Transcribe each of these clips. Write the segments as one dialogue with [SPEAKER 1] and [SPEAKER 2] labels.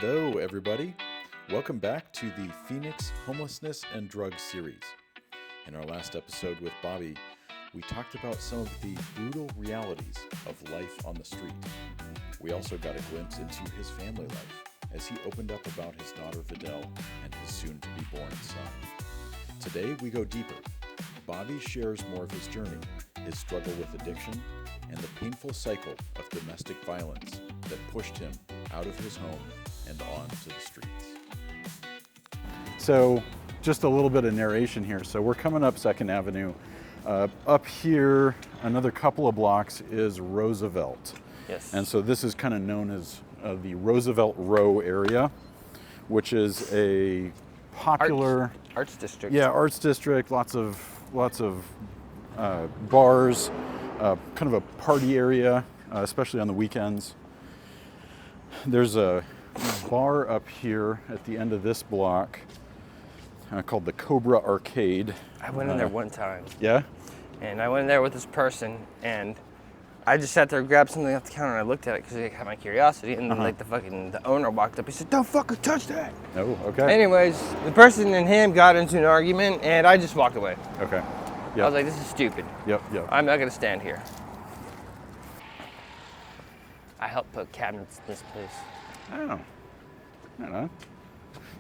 [SPEAKER 1] Hello, everybody. Welcome back to the Phoenix Homelessness and Drugs series. In our last episode with Bobby, we talked about some of the brutal realities of life on the street. We also got a glimpse into his family life as he opened up about his daughter Vidal and his soon-to-be-born son. Today, we go deeper. Bobby shares more of his journey, his struggle with addiction, and the painful cycle of domestic violence that pushed him out of his home and onto the streets. So just a little bit of narration here. So we're coming up 2nd Avenue. Up here, another couple of blocks is Roosevelt.
[SPEAKER 2] Yes.
[SPEAKER 1] And so this is kind of known as the Roosevelt Row area, which is a popular
[SPEAKER 2] arts district.
[SPEAKER 1] Yeah, arts district. Lots of bars, kind of a party area, especially on the weekends. There's a bar up here at the end of this block called the Cobra Arcade.
[SPEAKER 2] I went in there one time.
[SPEAKER 1] Yeah?
[SPEAKER 2] And I went in there with this person, and I just sat there and grabbed something off the counter, and I looked at it because I had my curiosity, and then the owner walked up. He said, "Don't fucking touch that."
[SPEAKER 1] Oh, okay.
[SPEAKER 2] Anyways, the person and him got into an argument, and I just walked away.
[SPEAKER 1] Okay.
[SPEAKER 2] I
[SPEAKER 1] Yep.
[SPEAKER 2] was like, this is stupid.
[SPEAKER 1] Yep.
[SPEAKER 2] I'm not gonna stand here. I helped put cabinets in this place.
[SPEAKER 1] I don't know.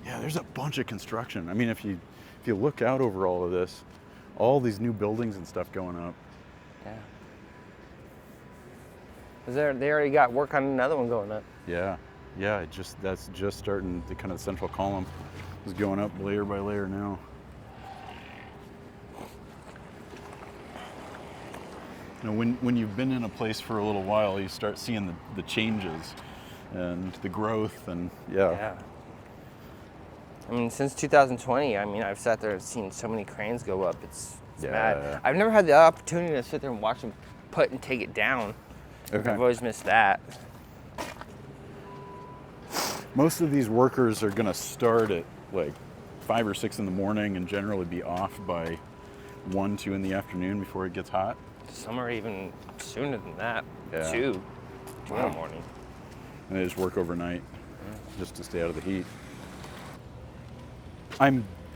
[SPEAKER 1] Yeah, there's a bunch of construction. I mean, if you look out over all of this, all these new buildings and stuff going up.
[SPEAKER 2] Yeah. They already got work on another one going up.
[SPEAKER 1] Yeah. That's just starting. The kind of central column is going up layer by layer now. You know, when you've been in a place for a little while, you start seeing the changes and the growth, and
[SPEAKER 2] Yeah. I mean, since 2020, I've sat there and seen so many cranes go up. It's mad. I've never had the opportunity to sit there and watch them put and take it down.
[SPEAKER 1] Okay.
[SPEAKER 2] I've always missed that.
[SPEAKER 1] Most of these workers are going to start at like 5 or 6 in the morning and generally be off by 1, 2 in the afternoon before it gets hot.
[SPEAKER 2] Some are even sooner than that.
[SPEAKER 1] Yeah.
[SPEAKER 2] 2 in the morning.
[SPEAKER 1] And they just work overnight just to stay out of the heat.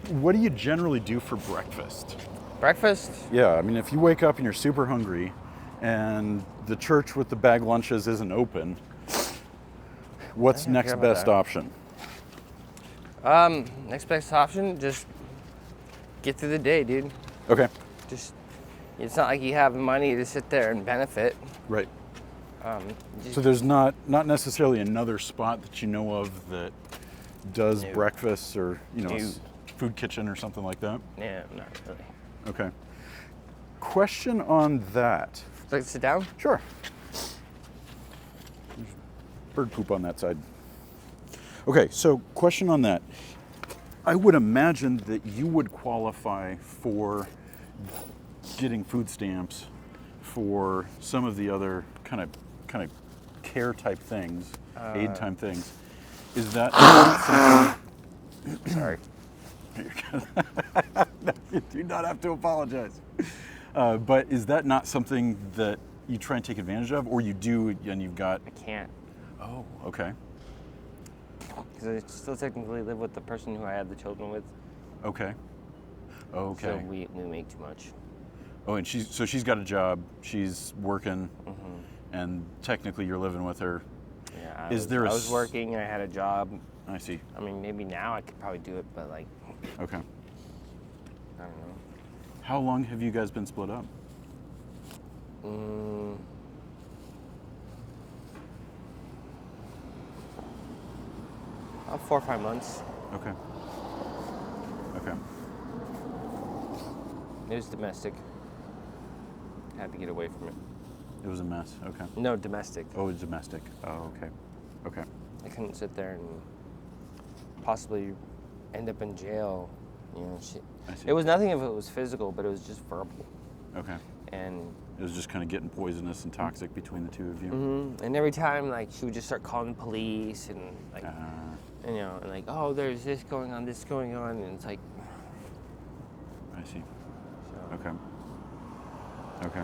[SPEAKER 1] What do you generally do for breakfast?
[SPEAKER 2] Breakfast?
[SPEAKER 1] Yeah, I mean, if you wake up and you're super hungry and the church with the bag lunches isn't open, what's next best option?
[SPEAKER 2] Next best option, just get through the day, dude.
[SPEAKER 1] Okay.
[SPEAKER 2] It's not like you have money to sit there and benefit.
[SPEAKER 1] Right. So there's not necessarily another spot that you know of that does breakfast or, food kitchen or something like that?
[SPEAKER 2] Yeah, not really.
[SPEAKER 1] Okay. Question on that.
[SPEAKER 2] Like sit down?
[SPEAKER 1] Sure. There's bird poop on that side. Okay, so question on that. I would imagine that you would qualify for getting food stamps for some of the other kind of care type things, aid type things. Is that something?
[SPEAKER 2] Sorry.
[SPEAKER 1] You do not have to apologize. But is that not something that you try and take advantage of, or you do and you've got?
[SPEAKER 2] I can't.
[SPEAKER 1] Oh, okay.
[SPEAKER 2] Because I still technically live with the person who I had the children with.
[SPEAKER 1] Okay. Okay.
[SPEAKER 2] So we make too much.
[SPEAKER 1] Oh, and she's got a job. She's working, and technically you're living with her.
[SPEAKER 2] Yeah.
[SPEAKER 1] I
[SPEAKER 2] was working and I had a job.
[SPEAKER 1] I see.
[SPEAKER 2] I mean, maybe now I could probably do it, but like.
[SPEAKER 1] Okay.
[SPEAKER 2] I don't know.
[SPEAKER 1] How long have you guys been split up?
[SPEAKER 2] 4 or 5 months.
[SPEAKER 1] Okay.
[SPEAKER 2] It was domestic. Had to get away from it.
[SPEAKER 1] It was a mess. Okay.
[SPEAKER 2] No, domestic.
[SPEAKER 1] Oh, it's domestic. Oh, okay.
[SPEAKER 2] I couldn't sit there and possibly end up in jail.
[SPEAKER 1] I see.
[SPEAKER 2] It was nothing if it was physical, but it was just verbal.
[SPEAKER 1] Okay.
[SPEAKER 2] And
[SPEAKER 1] it was just kind of getting poisonous and toxic between the two of you.
[SPEAKER 2] And every time, like, she would just start calling the police and like, and like, oh, there's this going on, and it's like.
[SPEAKER 1] I see.
[SPEAKER 2] So.
[SPEAKER 1] Okay.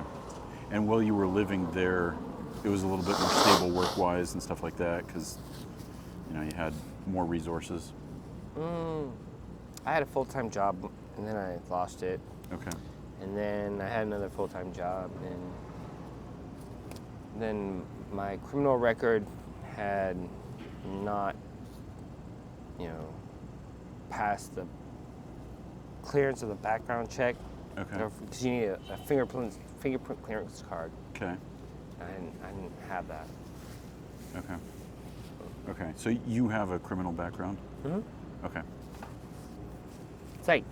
[SPEAKER 1] And while you were living there, it was a little bit more stable work-wise and stuff like that, because you had more resources?
[SPEAKER 2] I had a full-time job, and then I lost it.
[SPEAKER 1] Okay.
[SPEAKER 2] And then I had another full-time job, and then my criminal record had not, passed the clearance of the background check.
[SPEAKER 1] Okay.
[SPEAKER 2] Because you need a fingerprint clearance card.
[SPEAKER 1] Okay.
[SPEAKER 2] I didn't have that.
[SPEAKER 1] Okay. Okay. So you have a criminal background?
[SPEAKER 2] Mm-hmm.
[SPEAKER 1] Okay.
[SPEAKER 2] It's like,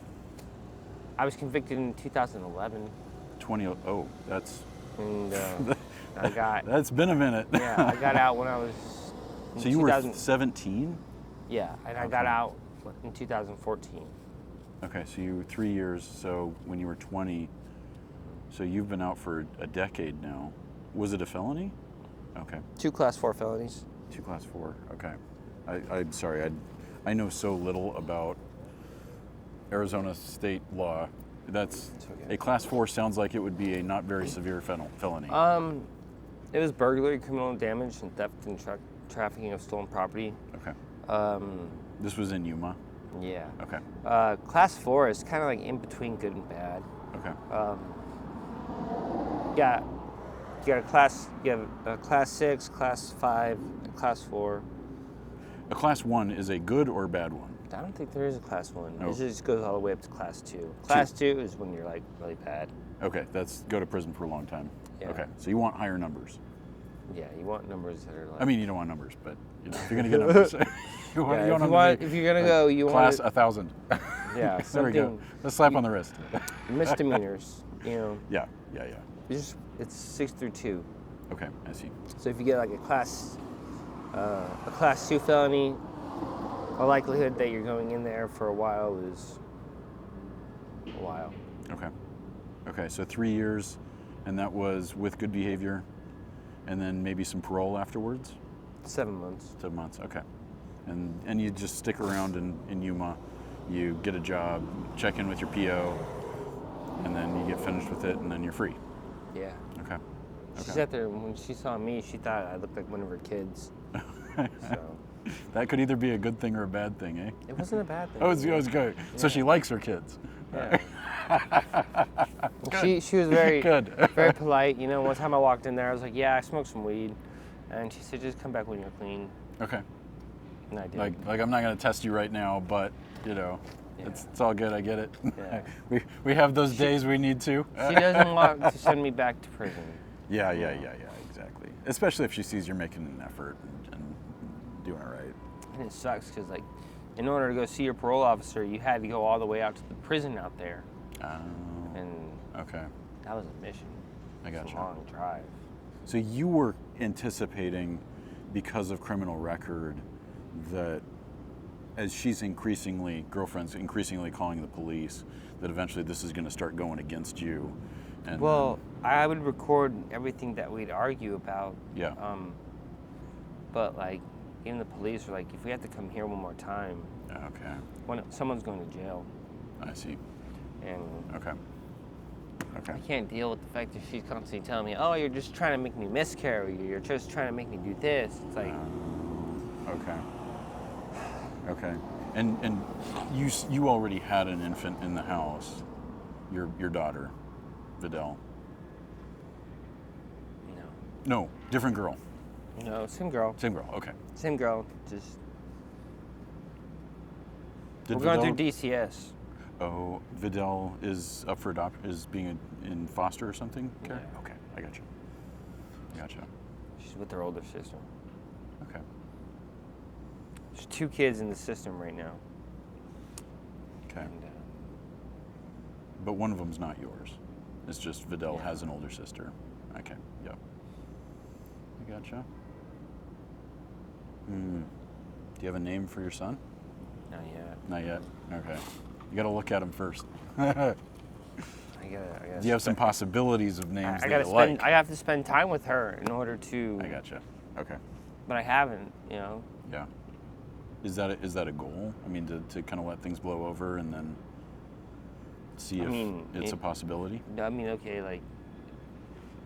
[SPEAKER 2] I was convicted in 2011.
[SPEAKER 1] Oh, that's...
[SPEAKER 2] And I got...
[SPEAKER 1] That's been a minute.
[SPEAKER 2] Yeah, I got out when I was...
[SPEAKER 1] So you were 17?
[SPEAKER 2] Yeah, and I got out in 2014.
[SPEAKER 1] Okay, so you were 3 years, so when you were 20, so you've been out for a decade now. Was it a felony? Okay.
[SPEAKER 2] 2 Class 4 felonies.
[SPEAKER 1] 2 Class 4, okay. I'm sorry, I know so little about Arizona state law. That's
[SPEAKER 2] okay.
[SPEAKER 1] A Class 4 sounds like it would be a not very severe felony.
[SPEAKER 2] It was burglary, criminal damage, and theft and trafficking of stolen property.
[SPEAKER 1] Okay. This was in Yuma?
[SPEAKER 2] Yeah.
[SPEAKER 1] Okay.
[SPEAKER 2] Class 4 is kind of like in between good and bad.
[SPEAKER 1] Okay.
[SPEAKER 2] Yeah. You have a Class 6, Class 5, and Class 4.
[SPEAKER 1] A Class 1 is a good or bad one?
[SPEAKER 2] I don't think there is a Class 1.
[SPEAKER 1] No.
[SPEAKER 2] It just goes all the way up to Class 2. Class 2 is when you're like really bad.
[SPEAKER 1] Okay, that's go to prison for a long time.
[SPEAKER 2] Yeah.
[SPEAKER 1] Okay, so you want higher numbers.
[SPEAKER 2] Yeah, you want numbers that are like...
[SPEAKER 1] I mean, you don't want numbers, but if you're going to get numbers,
[SPEAKER 2] if you're going to go, you
[SPEAKER 1] Class
[SPEAKER 2] want...
[SPEAKER 1] 1,000.
[SPEAKER 2] Yeah,
[SPEAKER 1] There we go. Let's slap on the wrist.
[SPEAKER 2] Misdemeanors,
[SPEAKER 1] Yeah.
[SPEAKER 2] It's 6 through 2.
[SPEAKER 1] Okay, I see.
[SPEAKER 2] So if you get like a Class 2 felony, the likelihood that you're going in there for a while is a while.
[SPEAKER 1] Okay, so 3 years, and that was with good behavior, and then maybe some parole afterwards?
[SPEAKER 2] 7 months.
[SPEAKER 1] 7 months, okay. And you just stick around in Yuma, you get a job, check in with your PO, and then you get finished with it, and then you're free.
[SPEAKER 2] Yeah.
[SPEAKER 1] Okay.
[SPEAKER 2] She sat there, when she saw me, she thought I looked like one of her kids. So.
[SPEAKER 1] That could either be a good thing or a bad thing, eh?
[SPEAKER 2] It wasn't a bad thing.
[SPEAKER 1] It was good. Yeah. So she likes her kids.
[SPEAKER 2] Yeah. She was very
[SPEAKER 1] good.
[SPEAKER 2] Very polite. One time I walked in there, I was like, yeah, I smoked some weed. And she said, just come back when you're clean.
[SPEAKER 1] Okay.
[SPEAKER 2] And I did.
[SPEAKER 1] Like I'm not going to test you right now, but, it's all good. I get it.
[SPEAKER 2] Yeah.
[SPEAKER 1] we have those days we need to.
[SPEAKER 2] She doesn't want to send me back to prison.
[SPEAKER 1] Yeah, exactly. Especially if she sees you're making an effort and doing it right.
[SPEAKER 2] And it sucks because, like, in order to go see your parole officer, you had to go all the way out to the prison out there.
[SPEAKER 1] Oh.
[SPEAKER 2] And
[SPEAKER 1] okay.
[SPEAKER 2] that was a mission.
[SPEAKER 1] I got
[SPEAKER 2] It's
[SPEAKER 1] you.
[SPEAKER 2] a long drive.
[SPEAKER 1] So you were anticipating, because of criminal record, that as girlfriend's increasingly calling the police, that eventually this is going to start going against you. And
[SPEAKER 2] well, I would record everything that we'd argue about.
[SPEAKER 1] Yeah.
[SPEAKER 2] But like, even the police are like, if we have to come here one more time,
[SPEAKER 1] okay.
[SPEAKER 2] Someone's going to jail.
[SPEAKER 1] I see.
[SPEAKER 2] And
[SPEAKER 1] okay.
[SPEAKER 2] I can't deal with the fact that she's constantly telling me, oh, you're just trying to make me miscarry, you're just trying to make me do this. It's like...
[SPEAKER 1] Okay. And you already had an infant in the house, your daughter, Vidal. No, different girl.
[SPEAKER 2] No, same girl.
[SPEAKER 1] Same girl, okay.
[SPEAKER 2] Same girl, just... We're going through DCS.
[SPEAKER 1] Oh, Vidal is up for is being in foster or something?
[SPEAKER 2] Okay.
[SPEAKER 1] Yeah. Okay, I got you.
[SPEAKER 2] She's with her older sister.
[SPEAKER 1] Okay.
[SPEAKER 2] There's 2 kids in the system right now.
[SPEAKER 1] Okay.
[SPEAKER 2] And,
[SPEAKER 1] but one of them's not yours. It's just Vidal has an older sister. Okay, yep. I gotcha. Do you have a name for your son?
[SPEAKER 2] Not yet.
[SPEAKER 1] Not yet? Okay. You got to look at him first.
[SPEAKER 2] I gotta
[SPEAKER 1] Do you have some possibilities of names
[SPEAKER 2] I
[SPEAKER 1] that you like?
[SPEAKER 2] I have to spend time with her in order to...
[SPEAKER 1] I gotcha. Okay.
[SPEAKER 2] But I haven't,
[SPEAKER 1] Yeah. Is that a goal? I mean, to kind of let things blow over and then see if it's a possibility?
[SPEAKER 2] I mean, okay, like,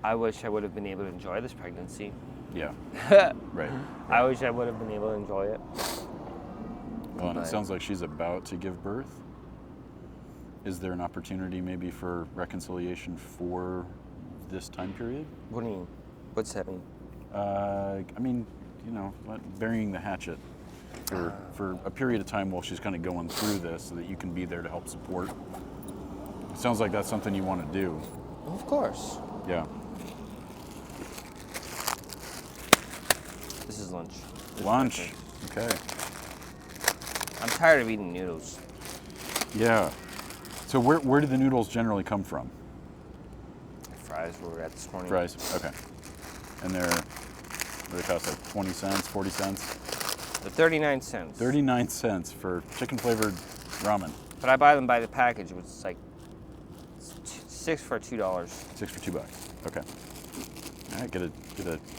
[SPEAKER 2] I wish I would have been able to enjoy this pregnancy.
[SPEAKER 1] Yeah. Right.
[SPEAKER 2] I wish I would have been able to enjoy it.
[SPEAKER 1] Well, and it
[SPEAKER 2] But-
[SPEAKER 1] sounds like she's about to give birth. Is there an opportunity maybe for reconciliation for this time period?
[SPEAKER 2] What do you mean? What's that mean?
[SPEAKER 1] I mean, burying the hatchet for a period of time while she's kind of going through this so that you can be there to help support. It sounds like that's something you want to do.
[SPEAKER 2] Well, of course.
[SPEAKER 1] Yeah.
[SPEAKER 2] This is lunch. This is
[SPEAKER 1] Lunch.
[SPEAKER 2] breakfast.
[SPEAKER 1] Okay.
[SPEAKER 2] I'm tired of eating noodles.
[SPEAKER 1] Yeah. So where do the noodles generally come from?
[SPEAKER 2] Fries were at this morning.
[SPEAKER 1] Fries. Okay. And they cost like 20 cents, 40 cents?
[SPEAKER 2] They're 39 cents.
[SPEAKER 1] 39 cents for chicken flavored ramen.
[SPEAKER 2] But I buy them by the package, which is like 6 for $2.
[SPEAKER 1] 6 for $2. Okay. All right, get a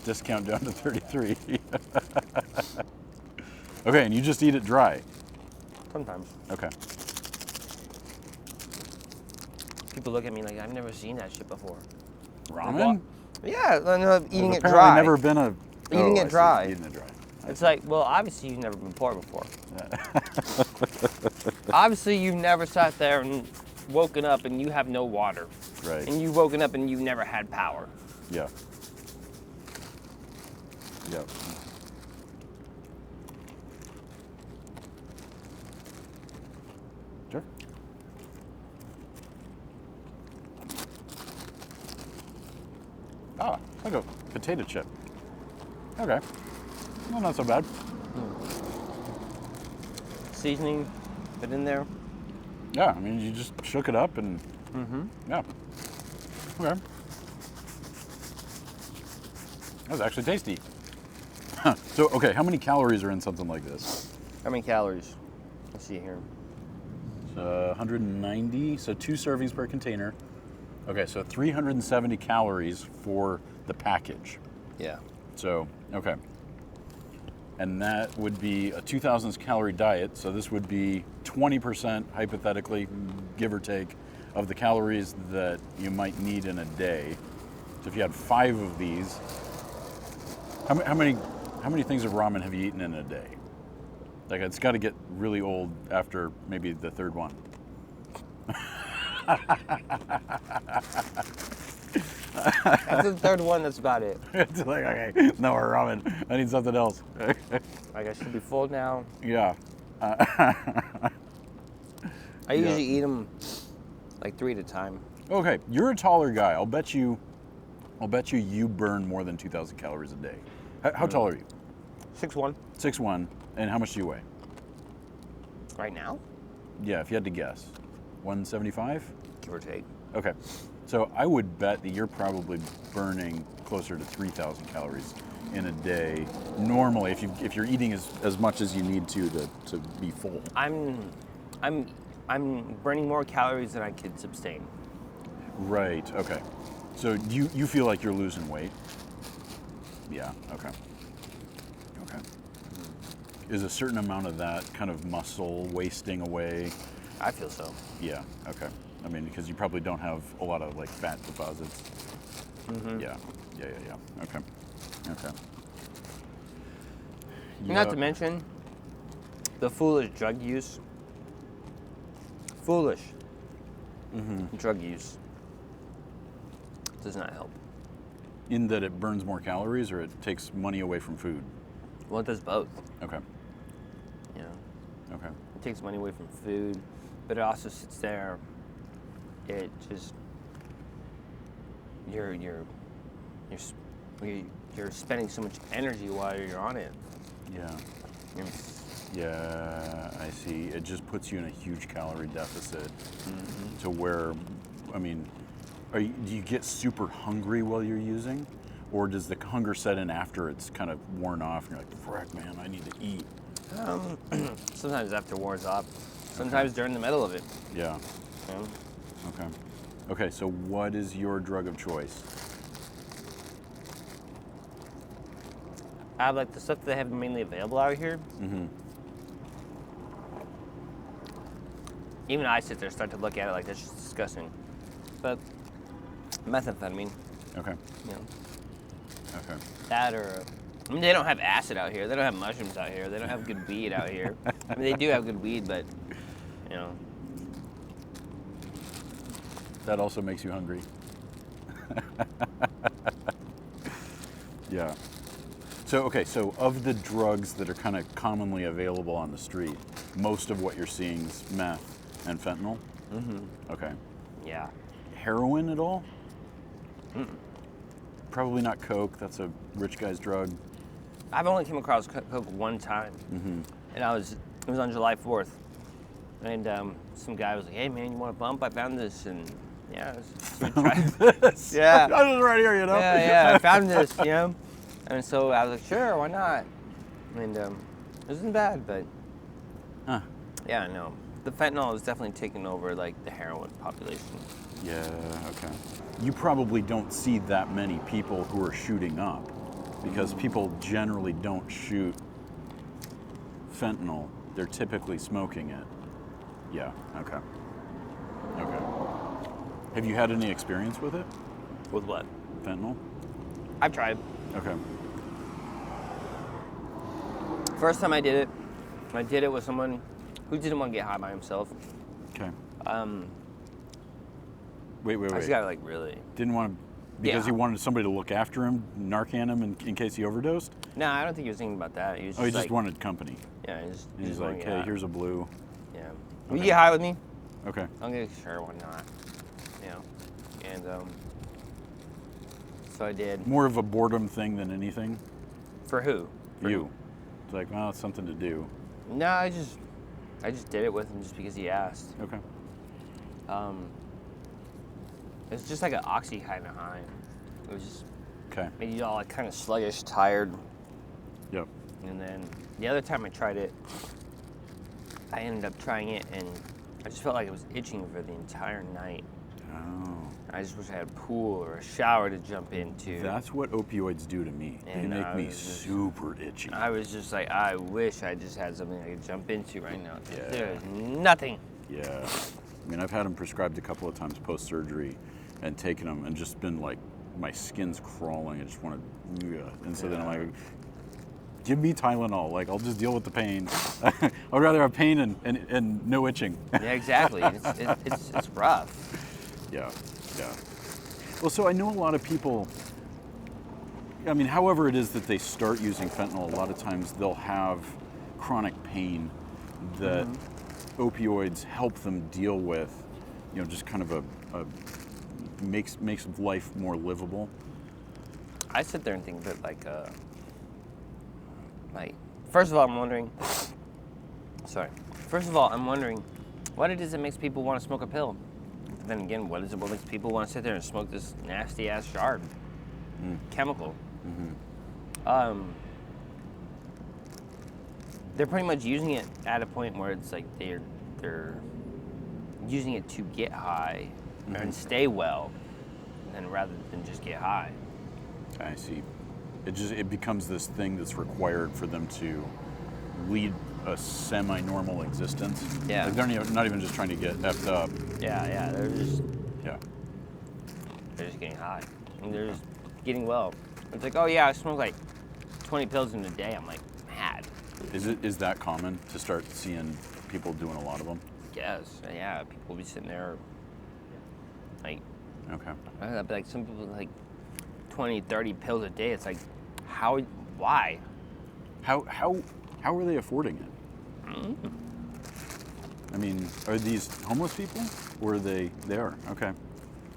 [SPEAKER 1] discount down to 33. Okay, and you just eat it dry.
[SPEAKER 2] Sometimes.
[SPEAKER 1] Okay.
[SPEAKER 2] People look at me like, I've never seen that shit before.
[SPEAKER 1] Ramen?
[SPEAKER 2] Yeah, no, eating
[SPEAKER 1] I've
[SPEAKER 2] it
[SPEAKER 1] apparently
[SPEAKER 2] dry.
[SPEAKER 1] never been a
[SPEAKER 2] Eating
[SPEAKER 1] I
[SPEAKER 2] it
[SPEAKER 1] see.
[SPEAKER 2] dry.
[SPEAKER 1] Eating it dry.
[SPEAKER 2] It's like, well, obviously you've never been poor before. Obviously you've never sat there and woken up and you have no water.
[SPEAKER 1] Right.
[SPEAKER 2] And you've woken up and you've never had power.
[SPEAKER 1] Yeah. Yep. Sure. Ah, like a potato chip. Okay. Well, not so bad.
[SPEAKER 2] Seasoning, put in there.
[SPEAKER 1] Yeah, I mean, you just shook it up and, yeah. Okay. That was actually tasty. So, okay, how many calories are in something like this?
[SPEAKER 2] How many calories? Let's see here.
[SPEAKER 1] 190, so 2 servings per container. Okay, so 370 calories for the package.
[SPEAKER 2] Yeah.
[SPEAKER 1] So, okay. And that would be a 2,000 calorie diet, so this would be 20%, hypothetically, give or take, of the calories that you might need in a day. So if you had 5 of these, how many things of ramen have you eaten in a day? Like, it's got to get really old after maybe the 3rd one.
[SPEAKER 2] After the 3rd one, that's about it.
[SPEAKER 1] It's like, okay, no more ramen. I need something else.
[SPEAKER 2] Like, I should be full now.
[SPEAKER 1] Yeah.
[SPEAKER 2] I usually eat them like 3 at a time.
[SPEAKER 1] Okay, you're a taller guy. I'll bet you you burn more than 2,000 calories a day. How tall are you?
[SPEAKER 2] 6'1".
[SPEAKER 1] 6'1", and how much do you weigh?
[SPEAKER 2] Right now?
[SPEAKER 1] Yeah, if you had to guess. 175?
[SPEAKER 2] Give or take.
[SPEAKER 1] Okay. So I would bet that you're probably burning closer to 3,000 calories in a day normally if you're eating as much as you need to be full.
[SPEAKER 2] I'm burning more calories than I could sustain.
[SPEAKER 1] Right. Okay. So you feel like you're losing weight? Yeah. Okay. Okay. Is a certain amount of that kind of muscle wasting away?
[SPEAKER 2] I feel so.
[SPEAKER 1] Yeah. Okay. I mean, because you probably don't have a lot of like fat deposits.
[SPEAKER 2] Mm-hmm.
[SPEAKER 1] Yeah. Okay.
[SPEAKER 2] Not to mention the foolish drug use. Foolish drug use does not help.
[SPEAKER 1] In that it burns more calories, or it takes money away from food.
[SPEAKER 2] Well, it does both.
[SPEAKER 1] Okay.
[SPEAKER 2] You know,
[SPEAKER 1] Okay.
[SPEAKER 2] it takes money away from food, but it also sits there. It just you're spending so much energy while you're on it.
[SPEAKER 1] Yeah.
[SPEAKER 2] You're-
[SPEAKER 1] Yeah, I see. It just puts you in a huge calorie deficit to where, I mean, do you get super hungry while you're using? Or does the hunger set in after it's kind of worn off and you're like, frick, man, I need to eat?
[SPEAKER 2] Sometimes after wears off. Sometimes during the middle of it.
[SPEAKER 1] Yeah.
[SPEAKER 2] You know?
[SPEAKER 1] Okay. Okay, so what is your drug of choice?
[SPEAKER 2] I like the stuff that they have mainly available out here.
[SPEAKER 1] Mm-hmm.
[SPEAKER 2] Even I sit there and start to look at it like that's just disgusting. But methamphetamine,
[SPEAKER 1] Okay.
[SPEAKER 2] you know.
[SPEAKER 1] Okay.
[SPEAKER 2] That or, I mean, they don't have acid out here. They don't have mushrooms out here. They don't have good weed out here. I mean, they do have good weed, but, you know.
[SPEAKER 1] That also makes you hungry. Yeah. So of the drugs that are kind of commonly available on the street, most of what you're seeing is meth and fentanyl?
[SPEAKER 2] Mm-hmm.
[SPEAKER 1] Okay.
[SPEAKER 2] Yeah.
[SPEAKER 1] Heroin at all?
[SPEAKER 2] Mm-mm.
[SPEAKER 1] Probably not coke. That's a rich guy's drug.
[SPEAKER 2] I've only come across coke one time,
[SPEAKER 1] Mm-hmm.
[SPEAKER 2] and it was on July 4th, and some guy was like, "Hey man, you want a bump? I found this," and yeah,
[SPEAKER 1] This.
[SPEAKER 2] Yeah.
[SPEAKER 1] I was right here, you know?
[SPEAKER 2] Yeah, I found this, you know, and so I was like, sure, why not? And it wasn't bad, but
[SPEAKER 1] Huh.
[SPEAKER 2] yeah, no, the fentanyl is definitely taking over like the heroin population.
[SPEAKER 1] Yeah, okay. You probably don't see that many people who are shooting up because people generally don't shoot fentanyl. They're typically smoking it. Yeah, okay. Okay. Have you had any experience with it?
[SPEAKER 2] With what?
[SPEAKER 1] Fentanyl?
[SPEAKER 2] I've tried.
[SPEAKER 1] Okay.
[SPEAKER 2] First time I did it with someone who didn't want to get high by himself.
[SPEAKER 1] Okay.
[SPEAKER 2] I just
[SPEAKER 1] Wait.
[SPEAKER 2] got like really.
[SPEAKER 1] Didn't want to, because
[SPEAKER 2] Yeah.
[SPEAKER 1] he wanted somebody to look after him, Narcan him in case he overdosed?
[SPEAKER 2] No, I don't think he was thinking about that. He was just
[SPEAKER 1] Oh, he
[SPEAKER 2] like,
[SPEAKER 1] just wanted company.
[SPEAKER 2] yeah,
[SPEAKER 1] He's like,
[SPEAKER 2] wanted to
[SPEAKER 1] hey,
[SPEAKER 2] get
[SPEAKER 1] here's a blue.
[SPEAKER 2] high. Yeah.
[SPEAKER 1] Okay.
[SPEAKER 2] Will you get high with me?
[SPEAKER 1] Okay.
[SPEAKER 2] I'm gonna sure, why not? You know, and so I did.
[SPEAKER 1] More of a boredom thing than anything?
[SPEAKER 2] For who? For
[SPEAKER 1] You. It's like, well, it's something to do.
[SPEAKER 2] who? No, I just did it with him just because he asked.
[SPEAKER 1] Okay.
[SPEAKER 2] It's just like an oxy kind of high. It was just
[SPEAKER 1] Okay.
[SPEAKER 2] made you all like kind of sluggish, tired,
[SPEAKER 1] Yep.
[SPEAKER 2] and then the other time I tried it, I ended up trying it and I just felt like it was itching for the entire night.
[SPEAKER 1] Oh.
[SPEAKER 2] I just wish I had a pool or a shower to jump into.
[SPEAKER 1] That's what opioids do to me.
[SPEAKER 2] And
[SPEAKER 1] they make
[SPEAKER 2] I
[SPEAKER 1] me
[SPEAKER 2] was just-
[SPEAKER 1] super itchy.
[SPEAKER 2] I was just like, I wish I just had something I could jump into right now.
[SPEAKER 1] Yeah.
[SPEAKER 2] There's nothing.
[SPEAKER 1] Yeah. I mean, I've had them prescribed a couple of times post-surgery and taken them and just been like, my skin's crawling. I just want to, and so then I'm like, give me Tylenol. Like, I'll just deal with the pain. I'd rather have pain and no itching.
[SPEAKER 2] Yeah, exactly. It's rough.
[SPEAKER 1] Yeah, yeah. Well, so I know a lot of people, I mean, however it is that they start using fentanyl, a lot of times they'll have chronic pain that opioids help them deal with, you know, just kind of a makes life more livable.
[SPEAKER 2] I sit there and think that first of all, I'm wondering what it is that makes people want to smoke a pill. Then again, what is it what makes people want to sit there and smoke this nasty ass shard chemical? They're pretty much using it at a point where it's like they're using it to get high and stay well, than rather than just get high.
[SPEAKER 1] I see. It becomes this thing that's required for them to lead a semi-normal existence.
[SPEAKER 2] Yeah.
[SPEAKER 1] Like they're not even just trying to get effed up.
[SPEAKER 2] Yeah, they're just getting high. And they're just getting well. It's like, oh yeah, I smoke like 20 pills in a day. I'm like, mad.
[SPEAKER 1] Is that common to start seeing people doing a lot of them?
[SPEAKER 2] Yes, yeah, people will be sitting there like,
[SPEAKER 1] Okay.
[SPEAKER 2] like some people like 20, 30 pills a day. It's like, why?
[SPEAKER 1] How are they affording it? I mean, are these homeless people, or are they are? Okay.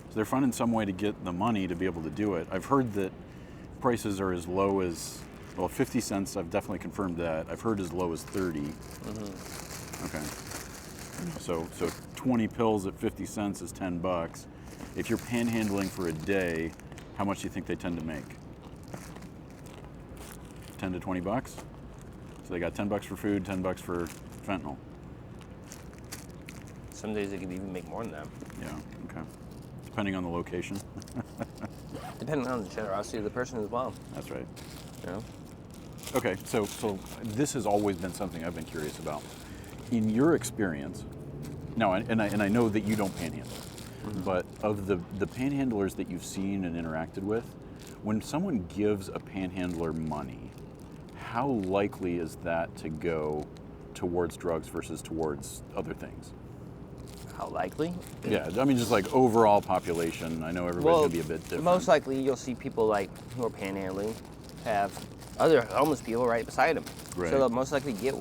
[SPEAKER 1] So they're finding some way to get the money to be able to do it. I've heard that prices are as low as, 50 cents. I've definitely confirmed that. I've heard as low as 30. Okay. So 20 pills at 50 cents is $10. If you're panhandling for a day, how much do you think they tend to make? 10 to 20 bucks? So they got 10 bucks for food, 10 bucks for fentanyl.
[SPEAKER 2] Some days they could even make more than that.
[SPEAKER 1] Yeah, okay. Depending on the location.
[SPEAKER 2] Depending on the generosity of the person as well.
[SPEAKER 1] That's right.
[SPEAKER 2] You know?
[SPEAKER 1] Okay, so this has always been something I've been curious about. In your experience, now, and I know that you don't panhandle, but of the panhandlers that you've seen and interacted with, When someone gives a panhandler money, how likely is that to go towards drugs versus towards other things?
[SPEAKER 2] How likely?
[SPEAKER 1] Yeah, I mean, just like overall population. I know everybody's gonna be a bit different.
[SPEAKER 2] Most likely you'll see people like who are panhandling have other homeless people right beside them.
[SPEAKER 1] Right.
[SPEAKER 2] So they'll most likely get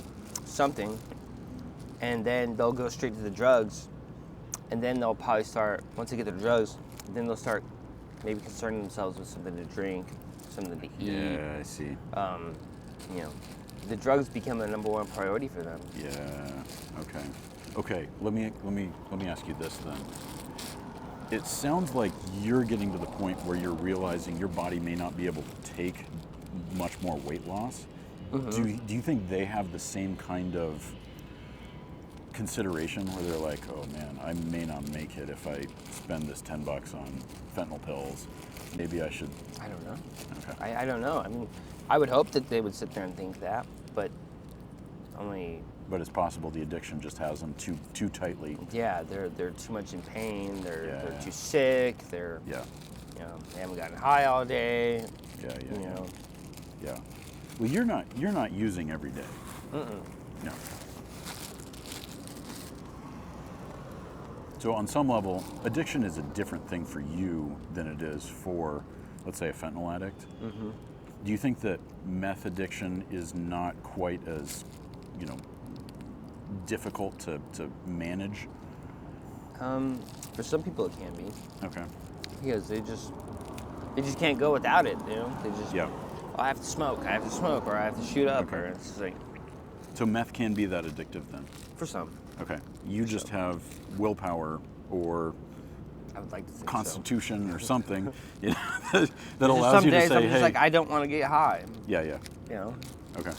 [SPEAKER 2] something, and then they'll go straight to the drugs, and then they'll probably start, once they get the drugs, then they'll start maybe concerning themselves with something to drink, something to eat.
[SPEAKER 1] Yeah, I see.
[SPEAKER 2] You know, the drugs become the number one priority for them.
[SPEAKER 1] Yeah. Okay. Okay. Let me ask you this then. It sounds like you're getting to the point where you're realizing your body may not be able to take much more weight loss.
[SPEAKER 2] Mm-hmm.
[SPEAKER 1] Do you think they have the same kind of consideration where they're like, oh man, I may not make it if I spend this $10 on fentanyl pills. Maybe I should.
[SPEAKER 2] I don't know.
[SPEAKER 1] Okay.
[SPEAKER 2] I don't know. I mean, I would hope that they would sit there and think that, but only.
[SPEAKER 1] But it's possible the addiction just has them too tightly.
[SPEAKER 2] Yeah, they're too much in pain. They're
[SPEAKER 1] Yeah.
[SPEAKER 2] too sick. They're
[SPEAKER 1] Yeah.
[SPEAKER 2] you know, they haven't gotten high all day.
[SPEAKER 1] Yeah.
[SPEAKER 2] You know.
[SPEAKER 1] Yeah. Well, you're not using every day.
[SPEAKER 2] Mm-mm.
[SPEAKER 1] No. So on some level, addiction is a different thing for you than it is for, let's say, a fentanyl addict.
[SPEAKER 2] Mm-hmm.
[SPEAKER 1] Do you think that meth addiction is not quite as, difficult to manage?
[SPEAKER 2] For some people it can be,
[SPEAKER 1] Okay.
[SPEAKER 2] because they just can't go without it. You know, they just
[SPEAKER 1] Yeah.
[SPEAKER 2] "Oh, I have to smoke, or I have to shoot up,
[SPEAKER 1] Okay.
[SPEAKER 2] or it's just like
[SPEAKER 1] So meth can be that addictive then?
[SPEAKER 2] for some.
[SPEAKER 1] Okay. You just have willpower or
[SPEAKER 2] I would like to think
[SPEAKER 1] constitution or something that
[SPEAKER 2] so. Just
[SPEAKER 1] allows
[SPEAKER 2] some
[SPEAKER 1] you to
[SPEAKER 2] days
[SPEAKER 1] say,
[SPEAKER 2] I'm
[SPEAKER 1] hey.
[SPEAKER 2] just like, I don't want to get high.
[SPEAKER 1] Yeah.
[SPEAKER 2] You know,
[SPEAKER 1] Okay.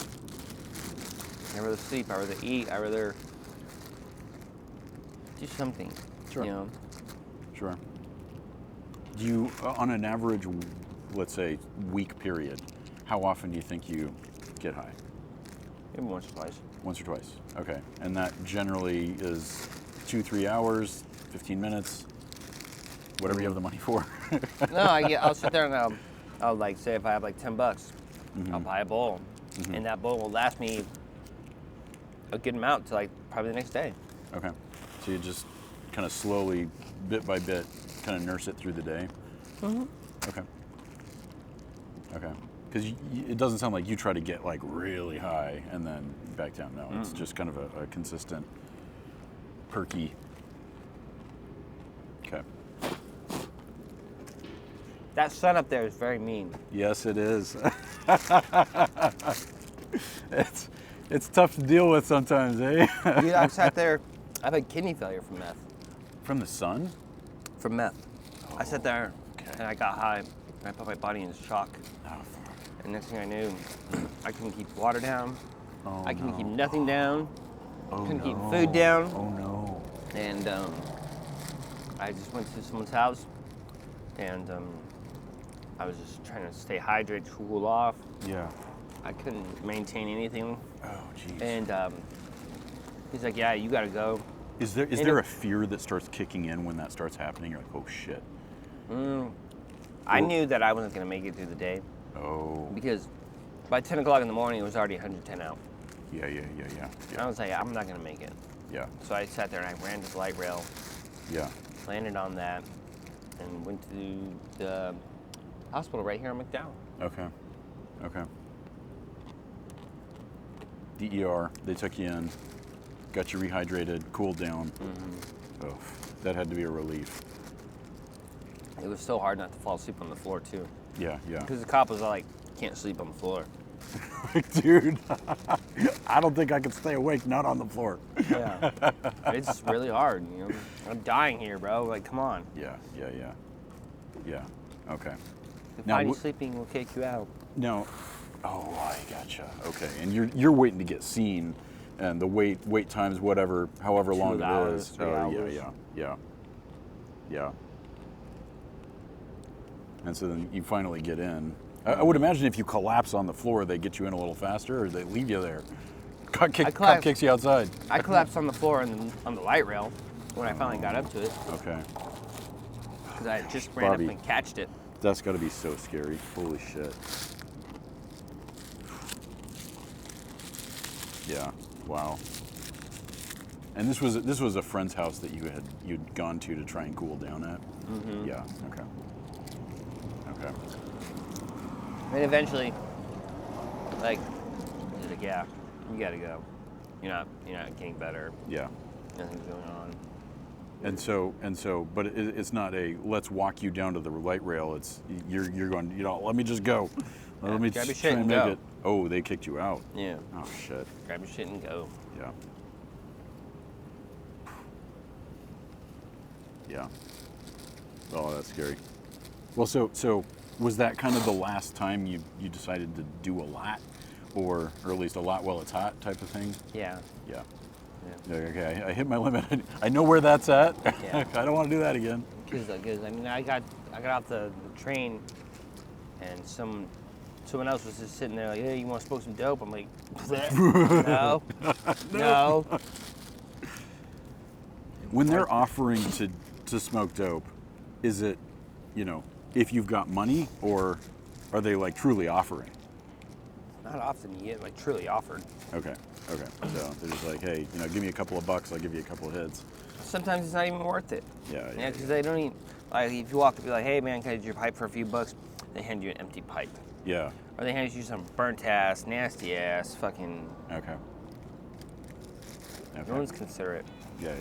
[SPEAKER 2] I'd rather sleep. I'd rather eat. I'd rather do something.
[SPEAKER 1] Sure.
[SPEAKER 2] You know,
[SPEAKER 1] Sure. Do you, on an average, let's say, week period, how often do you think you get high?
[SPEAKER 2] maybe once or twice.
[SPEAKER 1] Once or twice. Okay. And that generally is 2-3 hours, 15 minutes, whatever you have the money for.
[SPEAKER 2] No, I'll sit there and I'll like say if I have like $10, I'll buy a bowl, and that bowl will last me a good amount to like probably the next day.
[SPEAKER 1] Okay. So you just kind of slowly, bit by bit, kind of nurse it through the day?
[SPEAKER 2] Mm-hmm.
[SPEAKER 1] Okay. Okay. Because it doesn't sound like you try to get like really high and then back down. No, it's just kind of a consistent, perky. Okay.
[SPEAKER 2] That sun up there is very mean.
[SPEAKER 1] Yes, it is. It's tough to deal with sometimes, eh?
[SPEAKER 2] Dude, I sat there. I've had kidney failure from meth.
[SPEAKER 1] From the sun?
[SPEAKER 2] From meth. I sat there
[SPEAKER 1] okay.
[SPEAKER 2] and I got high. And I put my body in shock.
[SPEAKER 1] Oh, fuck.
[SPEAKER 2] And next thing I knew, I couldn't keep water down.
[SPEAKER 1] Oh,
[SPEAKER 2] I couldn't
[SPEAKER 1] no.
[SPEAKER 2] keep nothing down.
[SPEAKER 1] Oh,
[SPEAKER 2] couldn't keep
[SPEAKER 1] no.
[SPEAKER 2] food down.
[SPEAKER 1] Oh, no.
[SPEAKER 2] And I just went to someone's house, and I was just trying to stay hydrated, cool off.
[SPEAKER 1] Yeah.
[SPEAKER 2] I couldn't maintain anything.
[SPEAKER 1] Oh, jeez.
[SPEAKER 2] And he's like, "Yeah, you gotta go."
[SPEAKER 1] Is there a fear that starts kicking in when that starts happening? You're like, oh, shit.
[SPEAKER 2] I knew that I wasn't gonna make it through the day
[SPEAKER 1] Oh.
[SPEAKER 2] because by 10 o'clock in the morning, it was already 110 out.
[SPEAKER 1] Yeah.
[SPEAKER 2] And I was like, I'm not gonna make it.
[SPEAKER 1] Yeah.
[SPEAKER 2] So I sat there and I ran to the light rail,
[SPEAKER 1] Yeah.
[SPEAKER 2] landed on that, and went to the hospital right here in McDowell.
[SPEAKER 1] Okay. The ER, they took you in, got you rehydrated, cooled down. Oh, that had to be a relief.
[SPEAKER 2] It was so hard not to fall asleep on the floor too,
[SPEAKER 1] Yeah.
[SPEAKER 2] because the cop was like, "Can't sleep on the floor."
[SPEAKER 1] Dude, I don't think I could stay awake not on the floor.
[SPEAKER 2] Yeah, it's really hard. You know, I'm dying here, bro. Like, come on.
[SPEAKER 1] Yeah. Okay.
[SPEAKER 2] If
[SPEAKER 1] Now,
[SPEAKER 2] find you sleeping, we'll kick you out.
[SPEAKER 1] No. Oh, I gotcha. Okay, and you're waiting to get seen, and the wait times, however
[SPEAKER 2] 2
[SPEAKER 1] long
[SPEAKER 2] hours,
[SPEAKER 1] it is.
[SPEAKER 2] 3 hours.
[SPEAKER 1] Yeah. And so then you finally get in. I would imagine if you collapse on the floor, they get you in a little faster, or they leave you there. Cop kicks you outside.
[SPEAKER 2] I collapsed on the floor on the light rail when I finally got up to it,
[SPEAKER 1] Okay.
[SPEAKER 2] because I just ran
[SPEAKER 1] Bobby.
[SPEAKER 2] up and catched it.
[SPEAKER 1] That's got to be so scary. Holy shit. Yeah. Wow. And this was a friend's house that you'd gone to try and cool down at.
[SPEAKER 2] Mm-hmm.
[SPEAKER 1] Yeah. Okay. Okay.
[SPEAKER 2] And eventually, like, he's like, yeah, you gotta go. You're not getting better.
[SPEAKER 1] Yeah.
[SPEAKER 2] Nothing's going on.
[SPEAKER 1] And so, but it's not a let's walk you down to the light rail. It's you're going. Let me just go. Let me
[SPEAKER 2] grab your
[SPEAKER 1] just
[SPEAKER 2] shit
[SPEAKER 1] try and
[SPEAKER 2] and
[SPEAKER 1] make
[SPEAKER 2] go.
[SPEAKER 1] it. Oh, they kicked you out.
[SPEAKER 2] Yeah.
[SPEAKER 1] Oh shit.
[SPEAKER 2] Grab your shit and go.
[SPEAKER 1] Yeah. Yeah. Oh, that's scary. Well, so was that kind of the last time you decided to do a lot, or at least a lot while it's hot type of thing?
[SPEAKER 2] Yeah.
[SPEAKER 1] Yeah.
[SPEAKER 2] Yeah.
[SPEAKER 1] Okay, I hit my limit. I know where that's at.
[SPEAKER 2] Yeah.
[SPEAKER 1] I don't want to do that again.
[SPEAKER 2] Because I mean, I got off the train, and someone else was just sitting there like, hey, you want to smoke some dope? I'm like, no, no.
[SPEAKER 1] When they're offering to smoke dope, is it, if you've got money, or are they like truly offering?
[SPEAKER 2] Not often you get like truly offered.
[SPEAKER 1] Okay. So they're just like, hey, give me a couple of bucks, I'll give you a couple of hits.
[SPEAKER 2] Sometimes it's not even worth it.
[SPEAKER 1] Yeah.
[SPEAKER 2] Yeah, because they don't even, like, if you walk up and be like, hey man, can I use your pipe for a few bucks? They hand you an empty pipe.
[SPEAKER 1] Yeah.
[SPEAKER 2] Or they hand you some burnt ass, nasty ass, fucking.
[SPEAKER 1] Okay.
[SPEAKER 2] No one's considerate.
[SPEAKER 1] Yeah.